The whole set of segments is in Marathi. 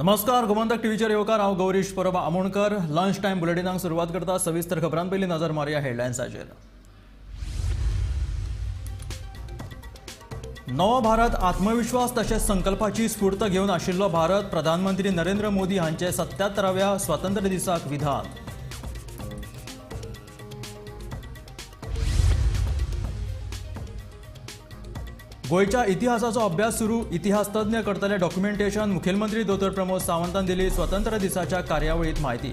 नमस्कार, गोमंतक टीव्हीचेर येवकार। हांव गौरीश परब आमोणकर। लंच टाइम बुलेटिनाक सुरवात करता। सविस्तर खबरां पयलीं नजर मारया हेडलायन्साचेर। नवो भारत आत्मविश्वास तशेंच संकल्पाची स्फूर्त घेवन आशिल्लो भारत। प्रधानमंत्री नरेंद्र मोदी हांचे 77व्या स्वातंत्र्य दिसाक विधान। गोयच्या इतिहासाचो अभ्यास सुरू, इतिहास तज्ञ करतले डॉक्युमेंटेशन। मुखेलमंत्री दोतोर प्रमोद सावंतान दिली स्वातंत्र्य दिसाच्या कार्यावळीत म्हायती।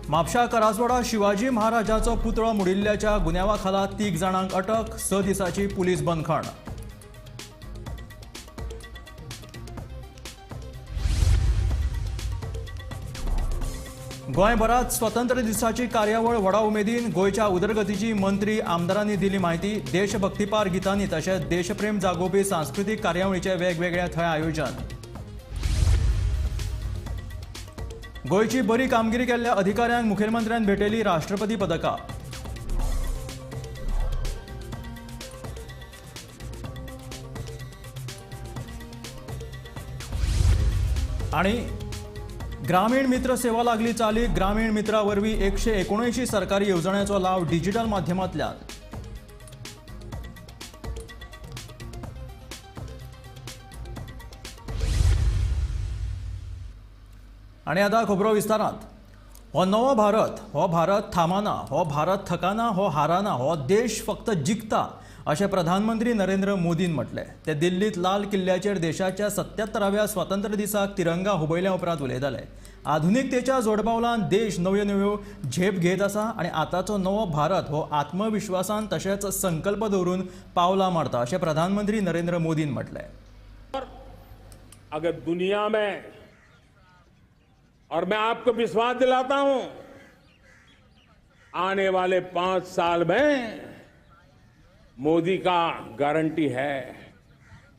म्हापशा करासवाडा शिवाजी महाराजाचो पुतळो मोडिल्ल्याच्या गुन्यांवा खाला 3 जाणांक अटक। 6 दिसाची पुलीस बंदखण। गोंयभरात स्वातंत्र्य दिसाची कार्यावळ व्हडा उमेदीन। गोयच्या उदरगतीची मंत्री आमदारांनी दिली म्हायती। देशभक्तीपार गितांनी तशेंच देशप्रेम जागोवपी सांस्कृतीक कार्यावळीचे वेगवेगळ्या थंय आयोजन। गोयची बरी कामगिरी केल्ल्या अधिकाऱ्यांक मुखेलमंत्र्यान भेटयली राष्ट्रपती पदकां। आणि ग्रामीण मित्र सेवा लागली चाली। ग्रामीण मित्रा वरवीं 179 सरकारी येवजण्यांचो लाव डिजिटल माध्यमांतल्यान। आणि आता खबरो विस्तारांत। हो नवो भारत, हो भारत थांबना, हो भारत थकाना, हो हाराना, हो देश फक्त जिखता अशें प्रधानमंत्री नरेंद्र मोदीन म्हटलें। ते दिल्लीत लाल किल्ल्याचेर देशाच्या 77व्या स्वातंत्र्य दिसाक तिरंगा हुबयल्या उपरांत उलयताले। आधुनिकतेच्या जोडपावलान देश नव्यो नव्यो झेप घेत आसा आणि आताचो नवो भारत हो आत्मविश्वासान तशेंच संकल्प दवरून पावलां मारता अशें प्रधानमंत्री नरेंद्र मोदीन म्हटलें। अगर दुनिया में, और मैं आपको विश्वास दिलाता हूं, आने वाले 5 साल में मोदी का गारंटी है,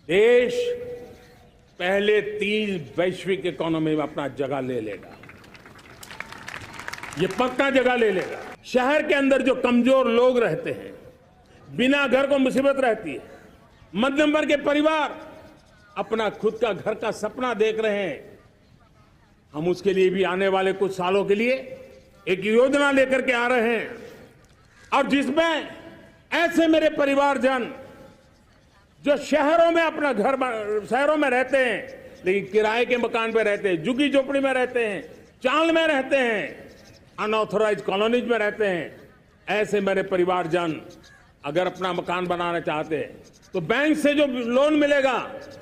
देश पहले 3 वैश्विक इकोनॉमी में अपना जगह ले लेगा। ये पक्का जगह ले लेगा। शहर के अंदर जो कमजोर लोग रहते हैं, बिना घर को मुसीबत रहती है, मध्यम वर्ग के परिवार अपना खुद का घर का सपना देख रहे हैं, हम उसके लिए भी आने वाले कुछ सालों के लिए एक योजना लेकर के आ रहे हैं, और जिसमें ऐसे मेरे परिवारजन जो शहरों में अपना घर, शहरों में रहते हैं लेकिन किराए के मकान पे रहते हैं, झुग्गी झोपड़ी में रहते हैं, चाल में रहते हैं, अनऑथराइज्ड कॉलोनीज में रहते हैं, ऐसे मेरे परिवारजन अगर अपना मकान बनाना चाहते हैं तो बैंक से जो लोन मिलेगा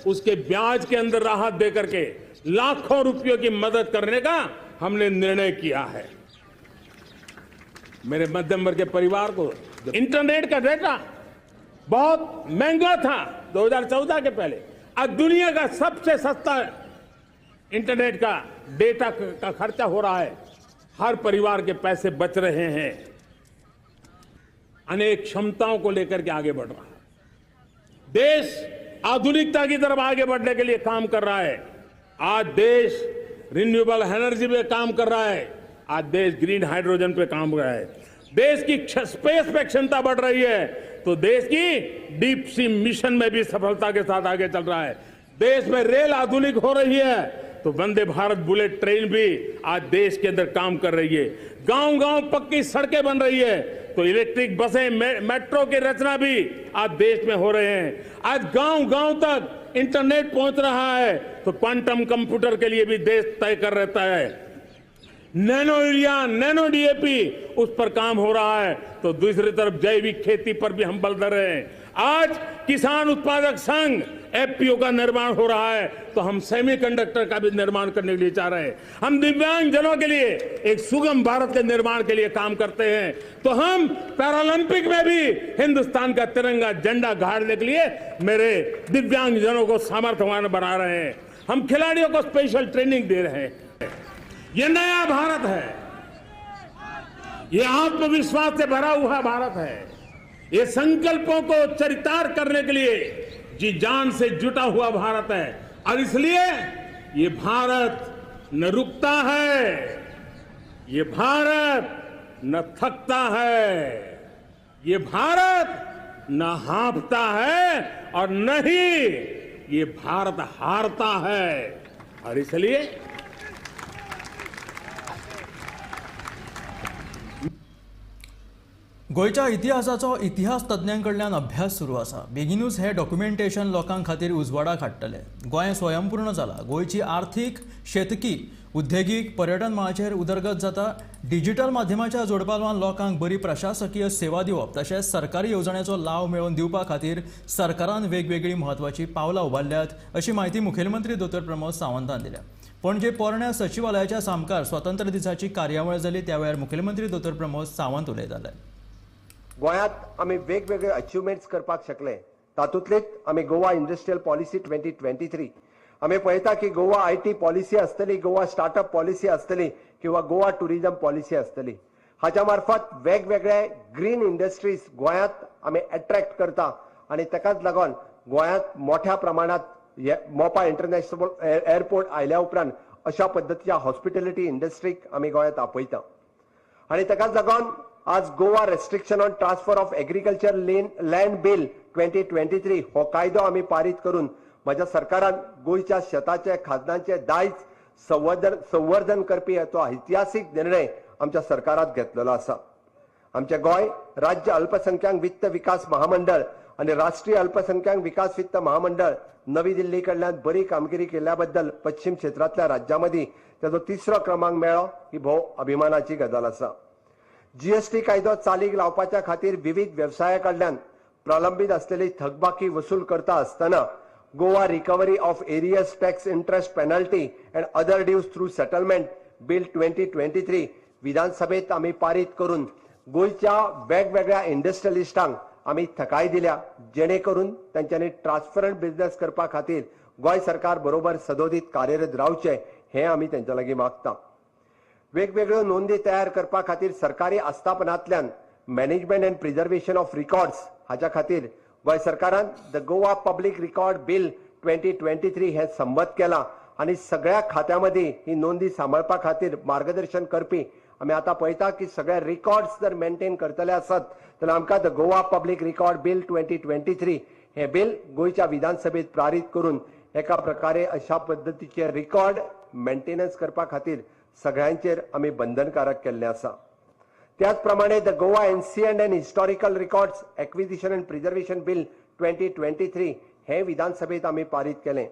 उसके ब्याज के अंदर राहत दे करके लाखों रुपयों की मदद करने का हमने निर्णय किया है। मेरे मध्यम वर्ग के परिवार को इंटरनेट का डेटा बहुत महंगा था 2014 के पहले, आज दुनिया का सबसे सस्ता इंटरनेट का डेटा का खर्चा हो रहा है। हर परिवार के पैसे बच रहे हैं। अनेक क्षमताओं को लेकर के आगे बढ़ रहा है देश। आधुनिकता की तरफ आगे बढ़ने के लिए काम कर रहा है। आज देश रिन्यूएबल एनर्जी पे काम कर रहा है। आज देश ग्रीन हाइड्रोजन पे काम कर रहा है। देश की स्पेस पे क्षमता बढ़ रही है तो देश की डीप सी मिशन में भी सफलता के साथ आगे चल रहा है। देश में रेल आधुनिक हो रही है तो वंदे भारत बुलेट ट्रेन भी आज देश के अंदर काम कर रही है। गांव-गांव पक्की सड़कें बन रही है तो इलेक्ट्रिक बसें, मेट्रो की रचना भी आज देश में हो रहे हैं। आज गांव-गांव तक इंटरनेट पहुंच रहा है तो क्वांटम कंप्यूटर के लिए भी देश तय कर रहता है। नैनो यूरिया, नैनो डीएपी उस पर काम हो रहा है तो दूसरी तरफ जैविक खेती पर भी हम बल दे रहे हैं। आज किसान उत्पादक संघ एफपीओ का निर्माण हो रहा है तो हम सेमीकंडक्टर का भी निर्माण करने के लिए चाह रहे हैं। हम दिव्यांग जनों के लिए एक सुगम भारत के निर्माण के लिए काम करते हैं तो हम पैरालंपिक में भी हिंदुस्तान का तिरंगा झंडा गाड़ने के लिए मेरे दिव्यांग जनों को सामर्थ्यवान बना रहे हैं। हम खिलाड़ियों को स्पेशल ट्रेनिंग दे रहे हैं। ये नया भारत है, ये आत्मविश्वास से भरा हुआ भारत है, ये संकल्पों को चरितार्थ करने के लिए जी जान से जुटा हुआ भारत है। और इसलिए ये भारत न रुकता है, ये भारत न थकता है, ये भारत न हाँफता है और न ही ये भारत हारता है। और इसलिए गोयच्या इतिहासाचो इतिहास तज्ञांकडल्यान अभ्यास सुरू आसा। बेगिनूच हे डॉक्युमेंटेशन लोकां खातीर उजवाडाक हाडटले। गोंय स्वयंपूर्ण जाला। गोयची आर्थीक, शेतकी, उद्देगीक, पर्यटन मळाचेर उदरगत जाता। डिजिटल माध्यमाच्या जोडपालवान लोकांक बरी प्रशासकीय सेवा दिवप तशेंच सरकारी येवजण्यांचो लाव मेळोवन दिवपा खातीर सरकारान वेगवेगळी म्हत्वाची पावलां उबारल्यात अशी माहिती मुखेलमंत्री दोतोर प्रमोद सावंतान दिल्या। पणजे पोरण्या सचिवालयाच्या सामकार स्वातंत्र्य दिसाची कार्यावळ जाली त्यावेळार मुखेलमंत्री दोतोर प्रमोद सावंत उलयताले। गोंयांत आमी वेगवेगळे अचिव्हमेंट्स करपाक शकले। तातूंतलेच आमी गोवा इंडस्ट्रियल पॉलिसी 2023 आमी पळयता की गोवा आयटी पॉलिसी आसतली, गोवा स्टार्टअप पॉलिसी आसतली किंवा गोवा टुरिझम पॉलिसी आसतली। हाच्या मार्फत वेगवेगळे ग्रीन इंडस्ट्रीज गोंयांत आमी अट्रॅक्ट करता आणि ताकाच लागून गोंयांत मोठ्या प्रमाणात मोपा इंटरनॅशनल एअरपोर्ट आयल्या उपरांत अशा पद्धतीच्या हॉस्पिटॅलिटी इंडस्ट्रीक आमी गोंयांत आपयता आणि ताकाच लागून आज Goa restriction on transfer of agriculture land bill 2023 हो कायदो आमी पारीत करून माझ्या सरकारान गोयच्या शेताचे खाजनांचे दायज संवर्धन करपी तो ऐतिहासिक निर्णय आमच्या सरकारात घेतलेलो आसा। आमचे गोय राज्य अल्पसंख्याक वित्त विकास महामंडळ आणि राष्ट्रीय अल्पसंख्याक विकास वित्त महामंडळ नवी दिल्ली कडल्यान बरी कामगिरी केल्या बद्दल पश्चिम क्षेत्रातल्या राज्यांमध्ये त्याचो 3रो क्रमांक मेळ्ळो ही भोव अभिमानाची गजाल आसा। जीएसटी कायदो चालीक लावपाच्या खातीर विविध व्यवसाया कडल्यान प्रलंबित असलेली थकबाकी वसूल करता असताना Goa recovery of arrears tax interest penalty and other dues through settlement bill 2023 विधानसभेत आम्ही पारित करून गोयच्या वेगवेगळ्या इंडस्ट्रियलिस्टांक आम्ही थकाय दिल्या जेणे करून त्यांच्यानी ट्रान्सपरंट बिझनेस करपा खातीर गोय सरकार बरोबर सदोदीत कार्यरत रावचे हे आम्ही त्यांच्या लागीं मागता। वेगवेगळ्यो नोंदी तयार करपा खातीर सरकारी आस्थापनांतल्यान management and preservation of records हाच्या खातीर गोय सरकारान the Goa public record bill 2023 हे संमत केला आणि सगळ्या खात्यामध्ये ही नोंदी सांबाळपा खातीर मार्गदर्शन करपी आम्ही आता पळयता की सगळे रिकॉर्ड्स जर मेंटेन करतले आसत तर आमकां the Goa public record bill 2023 हे बिल गोयच्या विधानसभेत पारीत करून एका प्रकारे अशा पद्धतीचे रिकॉर्ड मेंटेनन्स करपा खातीर सगळ्यांचेर आम्ही बंधनकारक केल्ले आसा। त्याच प्रमाणे the Goa ancient and historical records acquisition and preservation bill 2023 हे विधानसभेत आम्ही पारीत केले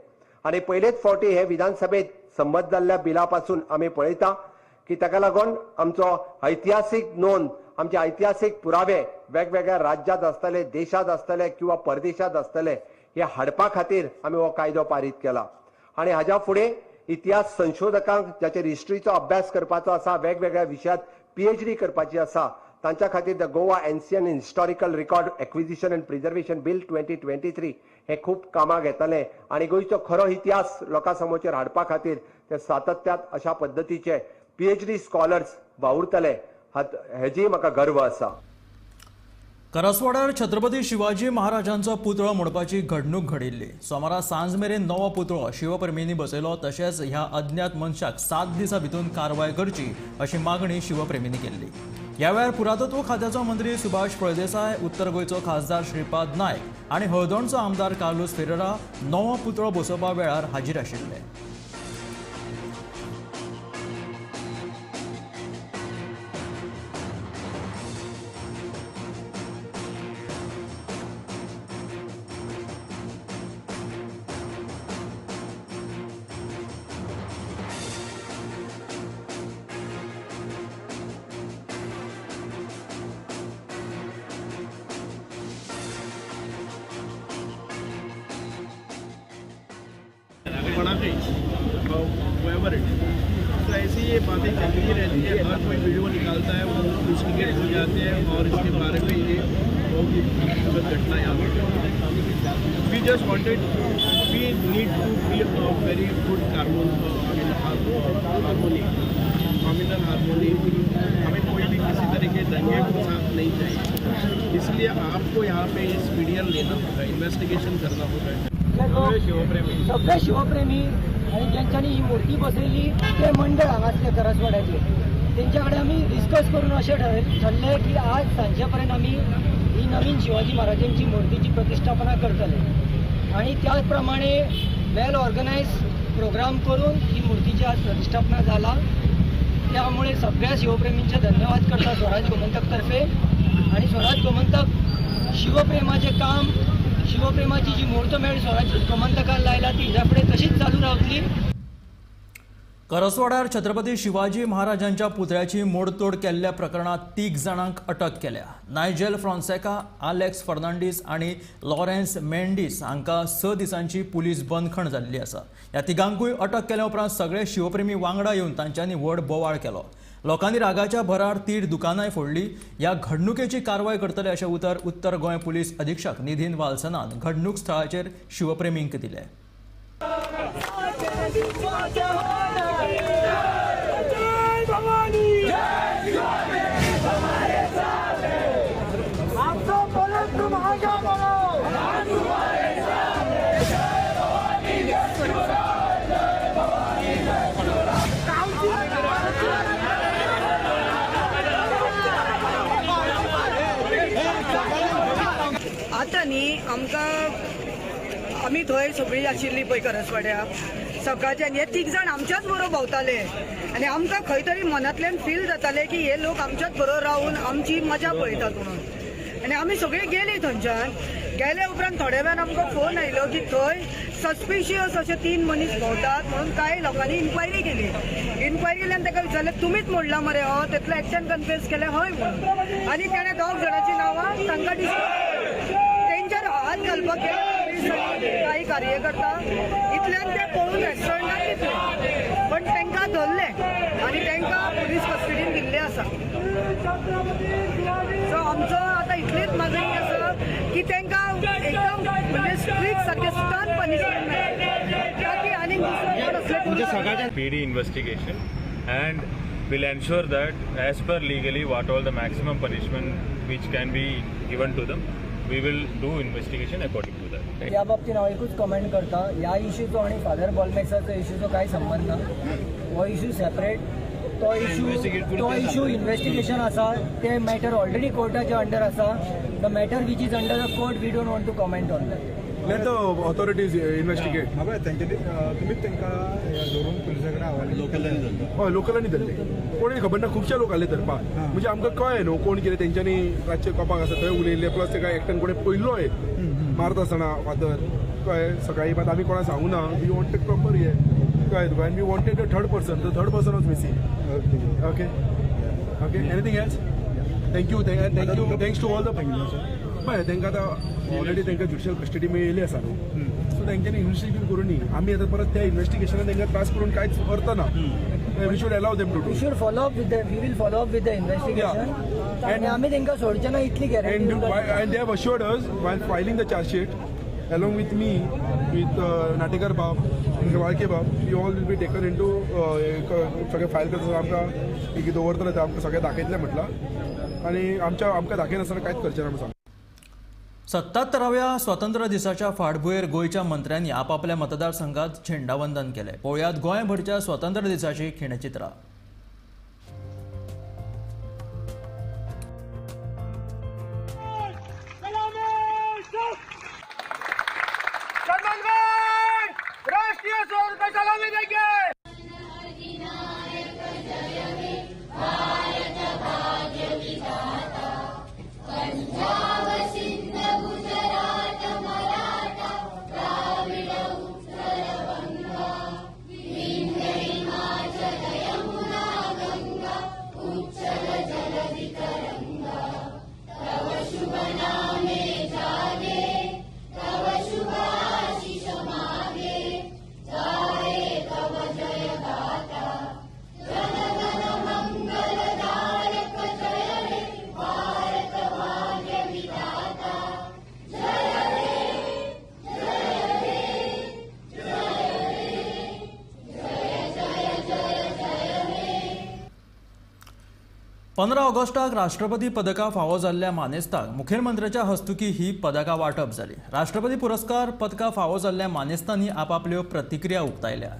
आणि पहिलेच फावटी हे विधानसभेत संमत जाल्ल्या बिलापासून आम्ही पळयता की ताका लागून आमचो ऐतिहासिक नोंद आमचे ऐतिहासिक पुरावे वेगवेगळ्या राज्यांत आसतले, देशात आसतले किंवा परदेशात आसतले हे हाडपा खातीर आम्ही हो कायदो पारीत केला आणि हाच्या फुडें इतिहास संशोधकांक ज्याचेर हिस्ट्रीचो अभ्यास करपाचो आसा, वेगवेगळ्या विशयांत PhD करपाची आसा तांच्या खातीर the Goa ancient and historical record acquisition and preservation bill 2023 हे खूप कामाक येतले आणि गोयचो खरो इतिहास लोकां समोर हाडपा खातीर ते सातत्यात अशा पद्धतीचे PhD स्कॉलर्स वावुरतले हेजी म्हाका गर्व आसा। करसवाड्यार छत्रपती शिवाजी महाराजांचो पुतळो मोडपाची घडणूक घडिल्ली। सोमारा सांज मेरेन नवो पुतळो शिवप्रेमींनी बसयलो तशेंच ह्या अज्ञात मनशाक 7 दिसां भितून कारवाय करची अशी मागणी शिवप्रेमींनी केल्ली। ह्या वेळार पुरातत्व खात्याचो मंत्री सुभाष फळदेसाय, उत्तर गोंयचो खासदार श्रीपाद नायक आनी हळदोणचो आमदार कार्लोस फेरेरा नवो पुतळो बसोवपा वेळार हाजीर आशिल्ले। whoever it is, तो ऐसी ये बातें चलती रहती है। हर कोई वीडियो निकालता है, वो डुप्लीकेट हो जाते हैं और इसके बारे में ये बहुत ही दुखद घटना यहाँ पे। We just wanted, we need to be a very good harmony, communal harmony. हमें कोई भी किसी तरह के दंगे फसाद नहीं चाहिए, इसलिए आपको यहाँ पे इस मीडियम लेना होगा, इन्वेस्टिगेशन करना होगा। सगळे शिवप्रेमी आणि ज्यांच्यानी ही मूर्ती बसयली ते मंडळ हांगासले करसवाड्याचे, तेंच्या कडेन आमी डिस्कस करून अशें ठरले की आज सांजे पर्यंत आमी ही नवीन शिवाजी महाराजांची मूर्तीची प्रतिष्ठापना करतले आणि त्याचप्रमाणे वेल ऑर्गनायज प्रोग्राम करून ही मूर्तीची आज प्रतिष्ठापना झाला. त्यामुळे सगळ्या शिवप्रेमींचे धन्यवाद करता स्वराज गोमंतकतर्फे. आणि स्वराज गोमंतक शिवप्रेमाचे काम, शिवप्रेमाची जी मुहूर्तमेळ स्वराज गोमंतकाला लायला ती ह्या फुडें तशीच चालू रावतली. करसवाड्यार छत्रपती शिवाजी महाराजांच्या पुतळ्याची मोडतोड केल्ल्या प्रकरणात 3 जाणांक अटक केल्या. नायजेल फ्रॉन्सेका, आलेक्स फर्नांडीस आणि लॉरेन्स मेंडीस हांकां 6 दिसांची पुलीस बंदखण जाल्ली आसा. ह्या तिगांकूय अटक केल्या उपरांत सगळे शिवप्रेमी वांगडा येवन तांच्यांनी व्हड बोवाळ केलो. लोकांनी रागाच्या भरार 3 दुकानांय फोडली. ह्या घडणुकेची कारवाय करतले अशें उतर उत्तर गोंय पुलीस अधीक्षक निधीन वाल्सनान घडणूक स्थळाचेर शिवप्रेमींक दिलें. आतां न्ही आमकां आमी थंय सगळीं आशिल्लीं पळय करसवाड्याक सकाळच्यान हे 3 जाण आमच्याच बरोबर भोंवताले आनी आमकां खंय तरी मनांतल्यान फील जातालें की हे लोक आमच्याच बरोबर रावून आमची मजा पळयतात म्हणून. आनी आमी सगळीं गेलीं थंयच्यान. गेले उपरांत थोड्या वेळान आमकां फोन आयलो की थंय सस्पिशियस अशे 3 मनीस भोंवतात म्हणून कांय लोकांनी इन्क्वायरी केली. इन्क्वायरी केल्यान ताका विचारलें तुमीच मोडला मरे हो, तेतलो एक्शन कन्फेस केलें हय म्हणून. आनी ताणें 2 जाणांची नांवां तांकां तेंच्यार हात घालपाक काही कार्यकर्ता इतल्यान ते पळोवन रेस्टॉरंटात घेतले पण तांकां धरले आनी तांकां पुलीस कस्टडीन दिल्ले आसा. सो आमचो आतां इतलीच मागणी आसा की तांकां एकदम म्हणजे स्ट्रीट सारकें स्टर्न पनिशमेंट मेळटा ताकी आनीक दुसरे PD investigation and will ensure that as per legally what all the maximum punishment which can be given to them, we will do investigation according to that. त्या बाबतीत हांव एकूच कमेंट करता, ह्या इश्यूचो आणि फादर बॉलमॅक्साचो इश्यूचो कांय संबंध ना. हो इश्यू सेपरेट. तो इश्यू इन्व्हेस्टिगेशन आसा. ते मॅटर ऑलरेडी कोर्टाच्या अंडर आसा. The matter which is under the court we don't want to comment on that. Let the authorities investigate. म्हाका तेंच्यांनी तुमीच तांकां धरून पुलिसा कडेन आवाज लोकलांनी धरलो. हय लोकलांनी धरले. कोणी खबर ना खुबशे लोक आले धरपाक. म्हणजे आमकां कळ्ळें न्हू कोण कितें तेंच्यांनी रातचे कपाक आसा थंय उलयल्ले प्लस तेका एकट्यान कोणें पळयल्लोय मारता आसतना फादर कळ्ळें. सकाळी मात आमी कोणाक सांगूं ना. वी वॉन्टेड प्रॉपर हे कळ्ळें तुका. आनी we wanted the third person was missing. Okay okay anything else. Thank you thanks to all the पळय तांकां आतां ऑलरेडी तांकां ज्युडिशियल कस्टडी मेळिल्ली आसा न्हू. सो तांच्यांनी इन्व्हेस्टिगेशन करूं न्ही. आमी आतां परत त्या इन्व्हेस्टिगेशनान तांकां त्रास करून कांयच अर्थ ना. We should allow them to do. We should follow up with we will follow up with the investigation. आणि आमी तांकां सोडचे ना इतली guarantee. And they have assured us while filing the charge sheet, along with me, with Natekar Bab, and Walke Bab, we all will be taken into सगळे फायल करता आमकां एक दवरतले ते आमकां सगळें दाखयतलें म्हटलां. आनी आमकां दाखयनासतना कांयच करचें ना म्हणून. 77व्या स्वातंत्र्य दिसाच्या फाटभुंयेर गोंयच्या मंत्र्यांनी आपापल्या मतदारसंघात झेंडावंदन केलें. पळयात गोंयभरच्या स्वातंत्र्य दिसाची खिणचित्रां. राष्ट्रीय सलामी देंगे. पंदरा ऑगस्टाक राष्ट्रपती पदका फावो जाल्ल्या मानेस्तांक मुखेलमंत्र्याच्या हस्तुकी ही पदकां वांटप जाली. राष्ट्रपती पुरस्कार पदकां फावो जाल्ल्या मानेस्तांनी आपापल्यो प्रतिक्रिया उक्तायल्या.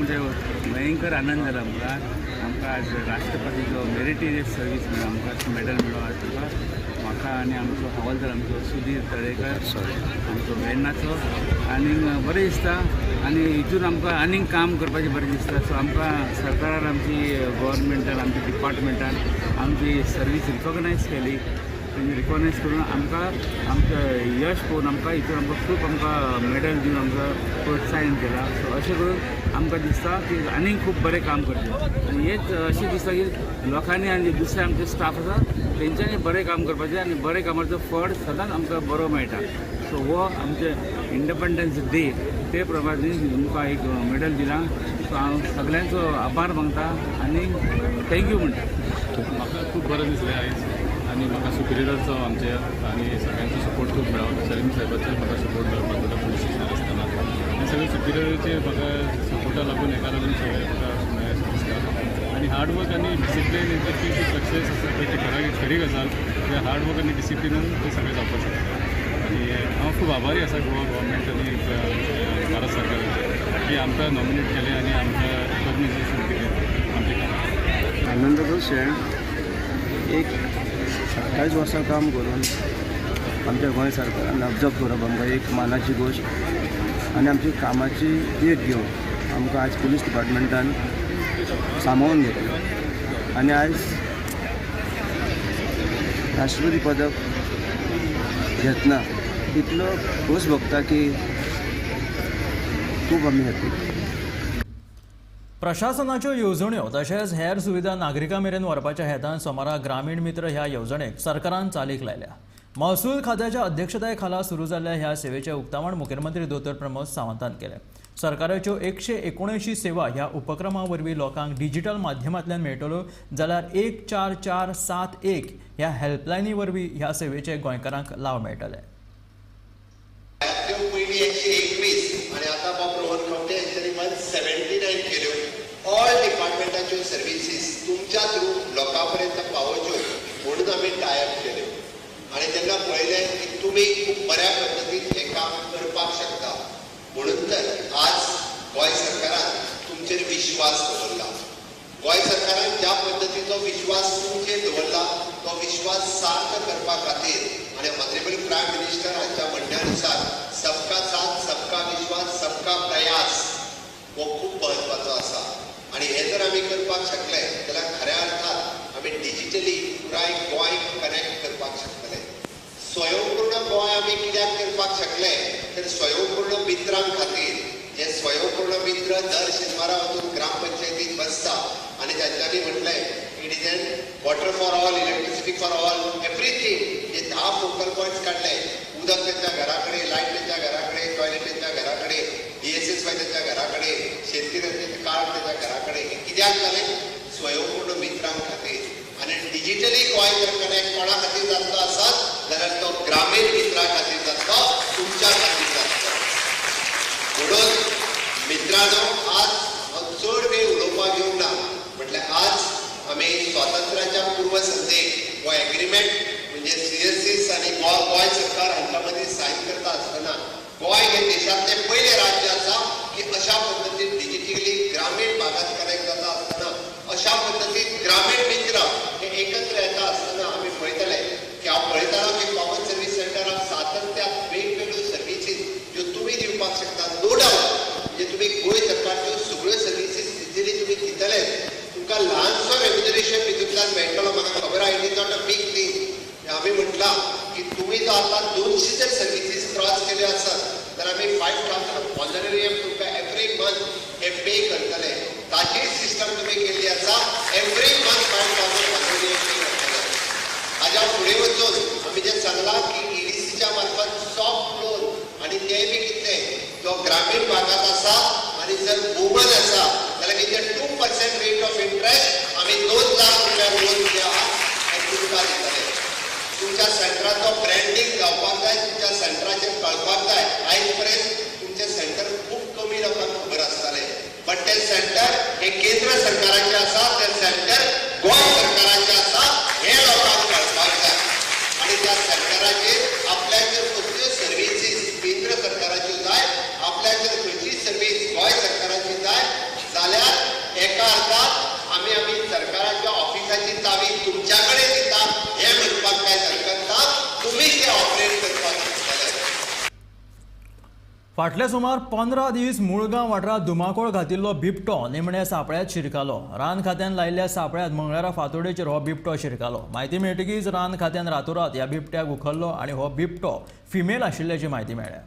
म्हणजे भयंकर आनंद जाला आमकां आज राष्ट्रपतीचो मेरिटोरियस सर्वीस म्हणून आमकां मेडल मेळ्ळो आज म्हाका आनी आमचो हवालदार आमचो सुधीर तळेकर आमचो वेर्णाचो आनी बरें दिसता आनी हितून आमकां आनीक काम करपाचें बरें दिसता. सो आमकां सरकारान आमची गव्हर्मेंटान आमच्या डिपार्टमेंटान आमची सर्वीस रिकॉग्नायज केली. तेणी रिकॉग्नायज करून आमकां आमचें यश पळोवन आमकां हितून आमकां खूब आमकां मेडल दिवन आमकां प्रोत्साहन केलां. सो अशें करून आमकां दिसता की आनीक खूब बरें काम करचें आनी हेच अशें दिसता की लोकांनी आनी दुसरे आमचे स्टाफ आसा तेंच्यांनी बरें काम करपाचें आनी बरें कामाचो फळ सदांच आमकां बरो मेळटा. सो हो आमचे इंडिपेंडन्स डे ते प्रमाणे आमकां एक मेडल दिलां. सो हांव सगळ्यांचो आभार मागता आनी थँक्यू म्हणटा. म्हाका खूब बरें दिसलें आयज आनी म्हाका सुपिरियराचो आमचे आनी सगळ्यांचो सपोर्ट खूब मेळ्ळो. सलीम साहेबाचो म्हाका सपोर्ट मेळ्ळो म्हाका पुलीस स्टेशनार आसतना आनी सगळे सुपिरियराचे म्हाका सपोर्टा लागून हेका लागून सगळें म्हाका दिसता. आनी हार्डवर्क आनी डिसिप्लीन ती सक्सेस आसा पळय ती खरी गजाल. ते हार्डवर्क आनी डिसिप्लिनून ते सगळें जावपाक शकता. आनी हांव खूब आभारी आसा गोवा गव्हर्मेंट आनी भारत सरकाराचे की आमकां नॉमिनेट केलें आनी आमकां रिकॉग्नायजेशन दिलें आमचें काम. आनंदाचो क्षण. एक 27 वर्सां काम करून आमच्या गोंय सरकारान ऑब्जर्व करप आमकां एक मानाची गोश्ट आनी आमची कामाची देख घेवन आमकां आज पुलीस डिपार्टमेंटान सांबाळून घेतलो आनी आज राष्ट्रपती पदक घेतना इतलो खोस भोगता की खूब आमी हॅपी. प्रशासनाच्यो येवजण्यो तशेंच हेर सुविधा नागरिकां मेरेन व्हरपाच्या हेतान सोमारा ग्रामीण मित्र ह्या येवजणेक सरकारान चालीक लायल्या. महसूल खात्याच्या अध्यक्षताये खाला सुरू जाल्ल्या ह्या सेवेचें उक्तावण मुखेलमंत्री दोतोर प्रमोद सावंतान केलें. सरकाराच्यो 179 सेवा ह्या उपक्रमा वरवीं लोकांक डिजिटल माध्यमांतल्यान मेळटल्यो जाल्यार 14471 ह्या हेल्पलायनी वरवीं ह्या सेवेचे गोंयकारांक लाव मेळटले. पयलीं 121 आनी आतां बाब रोहन खंवटे हांच्यानी 179 केल्यो. ऑल डिपार्टमेंटाच्यो सर्विसीस तुमच्या थ्रू लोकां पर्यंत पावोवच्यो म्हणून आमी टायप केल्यो. आनी तेन्ना पळयलें की तुमी खूब बऱ्या पद्दतीन हें काम करपाक शकता. म्हणून तर आज गोंय सरकारान तुमचेर विश्वास दवरला. गोंय सरकारान ज्या पद्दतीचो विश्वास तुमचेर दवरला तो विश्वास सार्थ करपा खातीर आनी ऑनरेबल प्रायम मिनिस्टर हांच्या म्हणण्यानुसार सबका साथ सबका विश्वास सबका प्रयास हो खूब म्हत्वाचो आसा. आनी हे जर आमी करपाक शकले जाल्यार खऱ्या अर्थान आमी डिजिटली पुराय गोंय कनेक्ट करपाक शकतले. स्वयंपूर्ण गोंय आमी कित्याक करपाक शकले तर स्वयंपूर्ण मित्रां खातीर जे स्वयंपूर्ण मित्र दर शेनवारा वचून ग्रामपंचायतीत बसता आनी तांच्यांनी म्हटलें it is an water for all, electricity for all, everything. जे 10 फोकल पॉयंट्स काढले, उदक त्यांच्या घराकडे, लाईट त्यांच्या घराकडे, टॉयलेट त्यांच्या घराकडे, DSSY त्यांच्या घराकडे, शेतकऱ्यांचे कार्ड त्यांच्या घराकडे. हे कित्याक जालें? स्वयंपूर्ण मित्रां खातीर. आनी डिजिटली गोंय जर कनेक्ट कोणा खातीर जातलो आसत जाल्यार तो ग्रामीण मित्रां खातीर जातलो, तुमच्या खातीर जातलो. म्हणून मित्रांनो, आज हांव चड वेळ उलोवपाक येवंक ना. म्हटल्यार आज आमी स्वातंत्र्याच्या पूर्व संध्येक हो एग्रीमेंट म्हणजे CSCs आनी गोंय सरकार हांच्या मदीं सायन करता आसतना गोंय हे देशांतलें पयलें राज्य आसा की अशा पद्दतीन डिजिटली ग्रामीण भागात कनेक्ट जाता आसतना अशा पद्दतीन ग्रामीण मित्र हे एकत्र येता आसतना आमी पळयतले की हांव पळयताना की कॉमन सर्वीस सेंटर ऑफ सातत्यान वेगवेगळ्यो सर्विसीस ज्यो तुमी दिवपाक शकता. नो डावट म्हणजे तुमी गोंय सरकारच्यो सगळ्यो सर्विसीस इजिली तुमी दितले. तुमकां ल्हानसो रेम्युनरेशन हितूंतल्यान मेळटलो. म्हाका खबर आहा, it is not a big thing. आमी म्हटलां की तुमी जो आतां 200 जर सर्विसीस क्रॉस केल्यो आसत जाल्यार आमी 5000 ऑनरेरियम तुमकां एवरी मंथ हे पे करतले. ताची सिस्टम तुमी केल्ली आसा. एवरी मंथ 5000 ऑनरेरियम पे करतले. हाज्या फुडें वचून आमी जें सांगलां की EDCच्या मार्फत सॉफ्ट लोन आनी तेय बी कितले जो ग्रामीण भागात आसा आनी जर वुमन आसा जाल्यार कितें 2% रेट ऑफ इंटरेस्ट आमी 2 लाख रुपया लोन जे आहा हें तुमकां दितले. तुमच्या सेंटराचो ब्रँडींग जावपाक जाय, तुमच्या सेंटराचेर कळपाक जाय. आयज पर्यंत तुमचें सेंटर खूब कमी लोकांक खबर आसतालें, बट तें सेंटर हे केंद्र सरकाराचें आसा, तें सेंटर गोंय सरकाराचें आसा हें लोकांक कळपाक जाय. आनी त्या सेंटराचेर आपल्याक जर कसल्यो सर्विसीस केंद्र सरकाराच्यो जाय, आपल्याक जर खंयची सर्वीस गोंय सरकाराची जाय फाटले सुमार 15 दीस मुळगांव वाठारात धुमाकूळ घातिल्लो बिबटो निमणे सापळ्यात शिरकालो. रान खात्यान लायिल्ल्या सापळ्यात मंगळारा फांतोडेचेर हो बिबटो शिरकालो. म्हायती मेळटकीच रान खात्यान रातोरात ह्या बिबट्याक उखल्लो आनी हो बिबटो फिमेल आशिल्ल्याची म्हायती मेळ्ळ्या.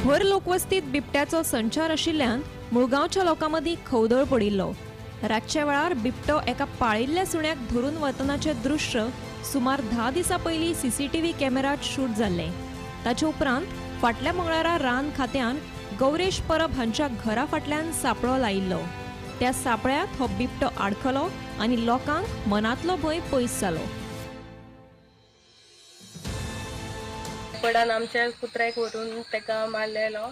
भर लोकवस्तीत बिबट्याचो संचार आशिल्ल्यान मुळगांवच्या लोकां मदीं खवदळ पडिल्लो. रातच्या वेळार बिबटो एका पाळिल्ल्या सुण्याक धरून वतनाचें दृश्य सुमार 10 दिसां पयलीं सीसीटीव्ही कॅमेरात शूट जाल्लें. ताचे उपरांत फाटल्या मंगळारा रान खात्यान गौरेश परब हांच्या घरा फाटल्यान सापळो लायिल्लो. त्या सापळ्यात हो बिबटो आडखलो आनी लोकांक मनांतलो भंय पयस जालो. पडान आमच्या कुत्र्याक व्हरून ताका मारलेलो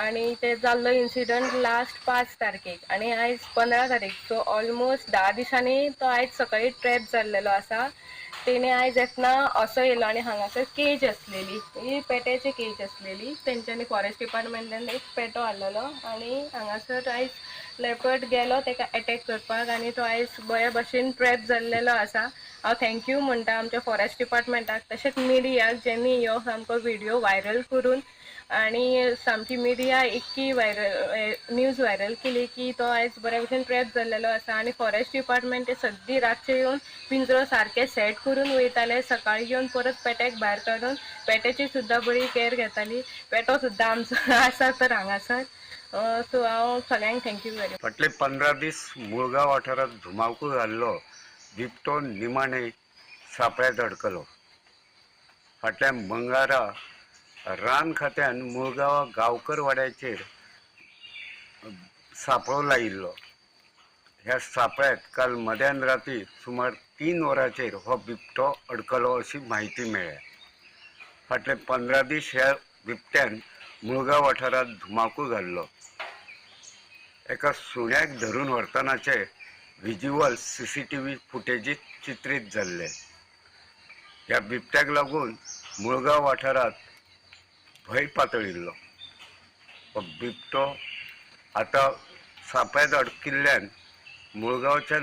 आणि ते जाल्लो इन्सिडंट लास्ट 5 तारखेक आणि आयज 15 तारीख. सो ऑलमोस्ट 10 दिसांनी तो आयज सकाळी ट्रॅप जाल्लेलो आसा. तेणे आयज येतना असो येयलो आणि हांगासर केज आसलेली, ही पेट्याची केज आसलेली. तेंच्यांनी फॉरेस्ट डिपार्टमेंटान एक पेटो हाडलेलो आणि हांगासर आयज लेपर्ड गेलो ताका अटॅक करपाक आणि तो आयज बऱ्या भशेन ट्रॅप जाल्लेलो आसा. हांव थँक्यू म्हणटा आमच्या फॉरेस्ट डिपार्टमेंटाक तशेंच मिडियाक जेणी ह्यो सामको व्हिडिओ व्हायरल करून आणि सामकी मिडिया इतकी न्यूज व्हायरल केली की तो आयज बऱ्या भशेन ट्रॅप जाल्लेलो आसा. आणि फॉरेस्ट डिपार्टमेंट ते सद्दी रातचे येवन पिंजरो सारके सेट करून वयताले. सकाळी येवन परत पेट्याक भायर काडून पेट्याची सुद्दां बरी केअर घेताली. पेटो सुद्दां आमचो आसा तर हांगासर. सो हांव सगळ्यांक थँक्यू व्हेरी मच. फाटले 15 दीस मुळगांव वाठारांत धुमाकूळ जाल्लो बिबटो निमाणे सापळ्यात अडकलो. फाटल्या मंगळारा रान खात्यान मुळगांव गांवकर वाड्याचेर सापळो लायिल्लो. ह्या सापळ्यात काल मध्यान राती सुमार 3 वरांचेर हो बिबटो अडकलो अशी म्हायती मेळ्ळ्या. फाटले 15 दीस ह्या बिबट्यान मुळगांव वाठारांत धुमाकूळ घाल्लो. एका सुण्याक धरून व्हरतनाचे व्हिज्युअल सीसीटीव्ही फुटेजीत चित्रीत जाल्ले. ह्या बिबट्याक लागून मुळगांव वाठारांत भंय पातळिल्लो. हो बिबटो आतां सापळ्यात अडकिल्ल्यान मुळगांवच्या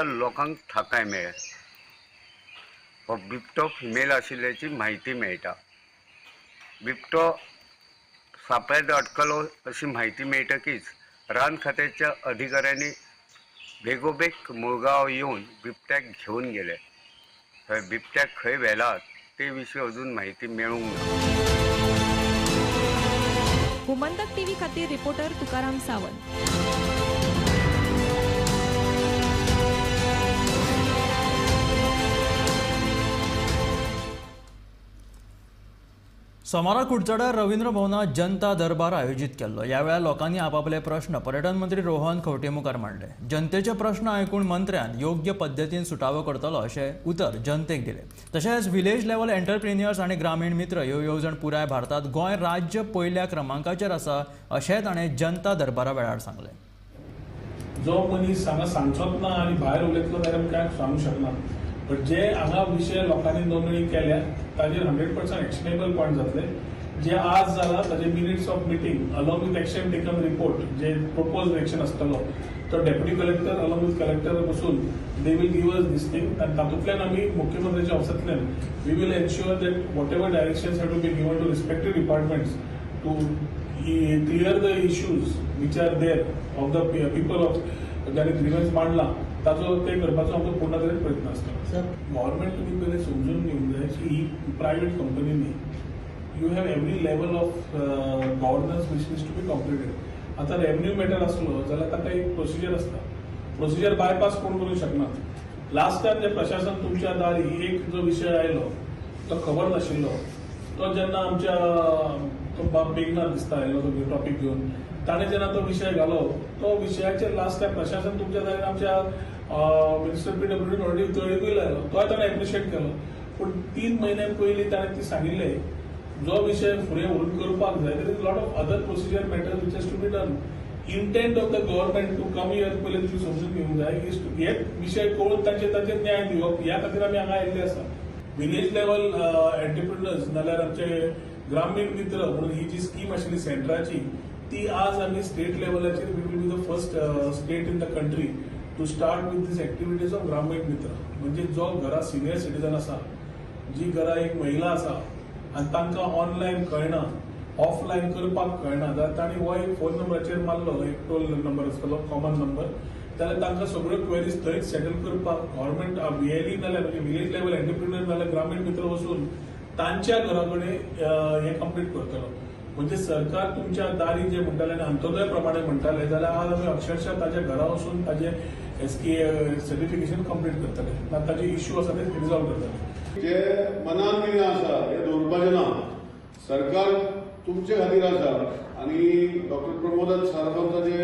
लोकांक थाकाय मेळ्ळ्या. हो बिबटो फिमेल आशिल्ल्याची म्हायती मेळटा. बिबटो सापळ्यात अडकलो अशी म्हायती मेळटकीच रान खात्याच्या अधिकाऱ्यांनी बेगोबेग मुळगांव येवन बिबट्याक घेवन गेले. थंय बिबट्याक खंय व्हेलात ते विशीं अजून म्हायती मेळूंक ना. गोमंतक टीव्ही खातीर रिपोर्टर तुकाराम सावंत. सोमारा कुडचड्यार रवींद्र भवनात जनता दरबार आयोजित केल्लो. ह्या वेळार लोकांनी आपापले प्रश्न पर्यटन मंत्री रोहन खंवटे मुखार मांडले. जनतेचे प्रश्न आयकून मंत्र्यान योग्य पद्दतीन सुटावो करतलो अशें उतर जनतेक दिलें. तशेंच विलेज लेवल एंटरप्रिन्युअर्स आनी ग्रामीण मित्र ह्यो येवजण पुराय भारतांत गोंय राज्य पयल्या क्रमांकाचेर आसा अशें ताणें जनता दरबारा वेळार सांगलें. जो मनीस हांगा सांगचोच ना आनी भायर उलयतलो जाल्यार कांय सांगूंक शकना. बट जे हांगा विशय लोकांनी नोंदणी केल्या ताजेर 100% एक्शनेबल पॉयंट जातले. जे आज जाला ताजे minutes of meeting along with action taken report जे प्रोपोज एक्शन आसतलो तो deputy collector along with collector बसून they will give us this thing. आनी तातूंतल्यान आमी मुख्यमंत्र्याच्या ऑफिसांतल्यान we will ensure that whatever directions have to be given to respective departments to clear the issues which are there of the people of ज्यांनी ग्रीवन्स मांडला ताचो ते करपाचो आमचो पूर्ण तरेन प्रयत्न आसता. गव्हर्मेंट तुमी पयलीं समजून घेवंक जाय की ही प्रायवेट कंपनी न्ही. You have every level of governance which needs to be completed. आतां रेवन्यू मॅटर आसलो जाल्यार ताका एक प्रोसिजर आसता. प्रोसिजर बायपास कोण करूंक शकना. लास्ट टायम जे प्रशासन तुमच्या दारी एक जो विशय आयलो तो खबर नाशिल्लो तो जेन्ना आमच्या तो बेगना दिसता आयलो तो टॉपीक घेवन ताणें जेन्ना तो विशय घालो तो विशयाचेर लास्ट टायम प्रशासन तुमच्या दारी आमच्या मिनिस्टर PWD ऑलरेडी तळेगूय लायलो तोय ताणें एप्रिशिएट केलो. पूण 3 म्हयने पयलीं ताणें ती सांगिल्लें जो विशय फुडें व्हरून करपाक जाय there is lot of other procedure matters which has to be done. Intent of the government to come here पयलीं तुमी समजून घेवंक जाय की हे विशय कळून तांचे न्याय दिवप ह्या खातीर आमी हांगा आयिल्ले आसा. विलेज लेवल एंटरप्रिन्युअर्स नाल्यार आमचे ग्रामीण मित्र म्हणून ही जी स्कीम आशिल्ली सेंटराची ती आज आमी स्टेट लेवलाचेर we will be the first state in the country to start with this activities of Gramin Mitra. म्हणजे जो घरा सिनियर सिटीजन आसा, जी घरा एक महिला आसा आनी तांकां ऑनलायन कळना, ऑफलायन करपाक कळना, जाल्यार तांणी हो एक फोन नंबराचेर मारलो, एक टोल नंबर आसतलो, कॉमन नंबर, जाल्यार तांकां सगळ्यो क्वेरीज थंयच सेटल करपाक गव्हर्मेंट VLE नाल्यार म्हणजे विलेज लेवल एंटरप्रिन्युअर नाल्यार ग्रामीण मित्र वचून तांच्या घरा कडेन हें कंप्लीट करतलो. म्हणजे सरकार तुमच्या दारी जे म्हणटाले आनी अंत्योदय प्रमाणे म्हणटाले, जाल्यार आज आमी अक्षरशः ताच्या घरा वचून ताजें SKA सर्टिफिकेशन कंप्लीट करतले, ताजे इश्यू आसा ते रिजॉल्व करतले. जे मनान कितें आसा हें दवरपाचें ना. सरकार तुमचे खातीर आसा आनी डॉक्टर प्रमोद सावंताचे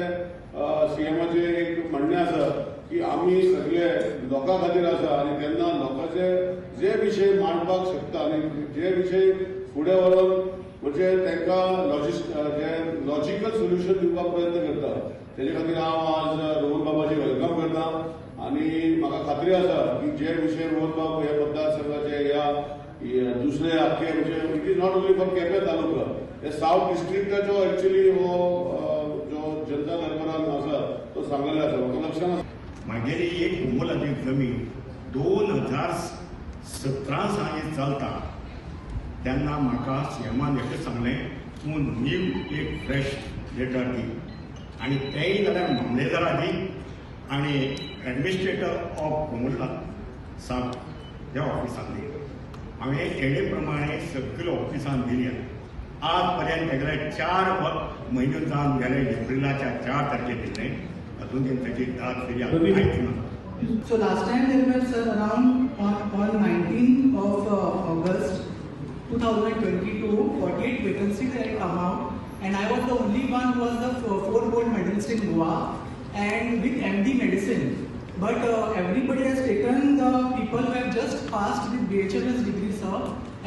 CMचे एक म्हणणें आसा की आमी सगळे लोकां खातीर आसा आनी तेन्ना लोकांचे जे विशय मांडपाक शकता आनी जे विशय फुडें व्हरून म्हणजे तांकां जे लॉजिकल सोल्युशन दिवपाक प्रयत्न करता, तेजे खातीर हांव आज रोहन बाबाची वेलकम करता. आनी म्हाका खात्री आसा की जे विशय रोहन बाब ह्या मतदारसंघाचे ह्या दुसरे आख्खे म्हणजे it is not only for Quepem taluka, हे साऊथ डिस्ट्रिक्टाचो एक्चुअली हो जो जनता दरबारान आसा तो सांगलेलो आसा. म्हाका लक्षांत आसा मागेली एक मोलाची जमीन 2017 साली चलता तेन्ना म्हाका CMन एकच सांगलें तूं न्यू एक फ्रेश लेटर दी आनी तेंय जाल्यार मामलेदारा दी आनी एडमिनिस्ट्रेटर ऑफ कोमुला साब ह्या ऑफिसान दी. हांवें तेडे प्रमाणे सगळ्या ऑफिसान दिल्या. आज पर्यंत तेगेले 4 म्हयने जावन गेले. एप्रिलाच्या 4 तारखेक दिले, अजून ताची दाद फिरी कांयच ना. So last time they were, sir, around on 19th of August 2022, 48 vacancies had come out, and I was the only one who was the 4 gold medalist in Goa and with MD medicine. But everybody has taken the people who have just passed with BHMS degree, sir,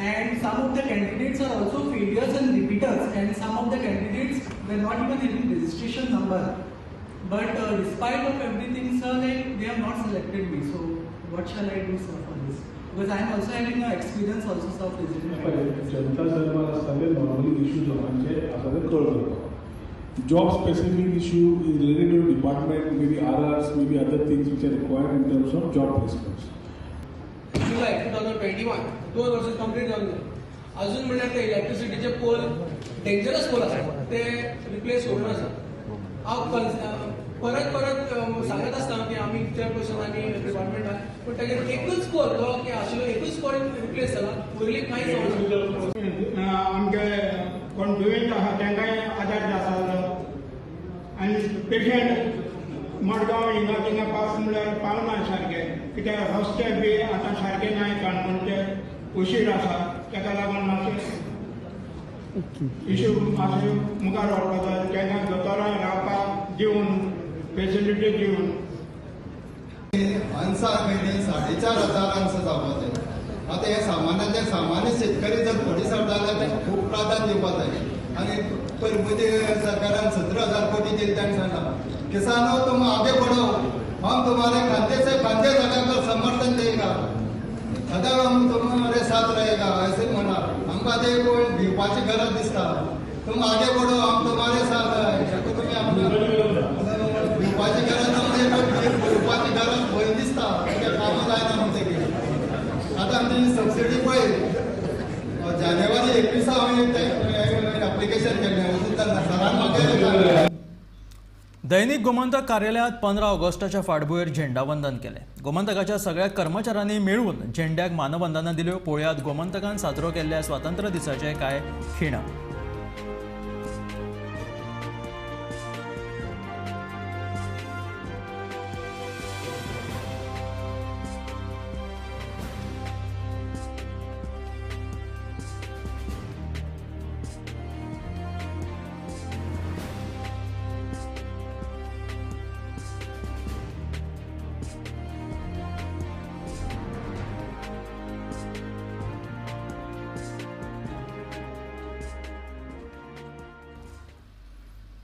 and some of the candidates are also failures and repeaters, and some of the candidates were not even having registration number. But despite of everything, sir, like they have not selected me. So what shall I do, sir, for this? Because I am also having experience also, sir, president. जनता दरबार आसताले नॉर्मली इश्यू लोकांचे आसा ते कळ करपाक. Job specific issue is related to department, may be RRs, may be other things which are required in terms of job placements. जुलै 2021 2 वर्ष कंप्लीट जाले. अजून म्हणल्यार ते इलेक्ट्रिसिटीचे पोल डेंजरस पोल आसा ते रिप्लेस होऊन आसा. हांव परत सांगत आसता की आमी चेअरपर्सन आनी डिपार्टमेंट आहा, पूण ताजेर एकूच पोल तो की आशिल्लो एकूच पोल रिप्लेस जाला. पयलीं कांयच जावना. आमचे कोण दुयेंत आहा तांकांय आदार आसा आनी पेशंट मडगांव हिंगा थिंगा पास म्हणल्यार पावना सारके, कित्याक रस्ते बी आतां सारके नाय, काणकोणचे उशीर आसा, ताका लागून मातशें इश्यू मातशें मुखार व्हरपाक जाय. तांकां दोतोरां रावपाक दिवन फेसिलिटी दिवन अनसार महिने 4,500 जावपा जाय. आतां हे सामान्य शेतकरी जर फुडेसर जाल्यार ताका खूब प्राधान्य दिवपा जाय. आनी मोदी सरकारान 17,000 कोटी दिले, ताणें सांगला किसानों तुम आगे बढ़ो, हम तुम्हारे खांचे से खांचे लगाकर समर्थन देगा, सदा हम तुम्हारे साथ रहेगा, ऐसे म्हणा. आमकां ते कोण भिवपाची गरज दिसता. तुम आगे बढ़ो, हम तुम्हारे साथ आहे. तुम्ही भिवपाची गरज म्हणजे भिवपाची गरज भंय दिसता, तें कामां जायना म्हणटकीर. आतां आमची सबसिडी पळय, जानेवारी 21 हांवें एप्लिकेशन केल्लें, सरान म्हाका दैनिक गोमंतक कार्यालयात 15 ऑगस्टाच्या फाटभुंयेर झेंडावंदन केलें. गोमंतकाच्या सगळ्या कर्मचाऱ्यांनी मेळून झेंड्याक मानवंदना दिल्यो. पळयात गोमंतकान साजरो केल्ल्या स्वातंत्र्य दिसाचे कांय खिणां.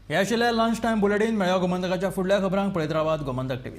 हे आशिल्ले लंच टायम बुलेटिन. मेळ्या गोमंतकाच्या फुडल्या खबरांक पळयत रावात गोमंतक TV.